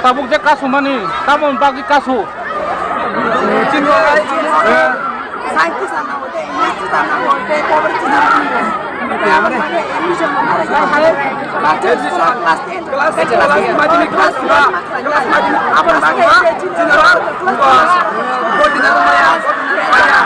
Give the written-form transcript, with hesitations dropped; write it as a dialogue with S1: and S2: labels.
S1: Tabuk je kasu mani, tabun bagi kasu.
S2: Scientist sana hote, engineer sana hote, poverty sana hote. Hamaरे एडमिशन हमारे क्लास 10 क्लास माध्यमिक क्लास अपन बाकी general class 14 नंबर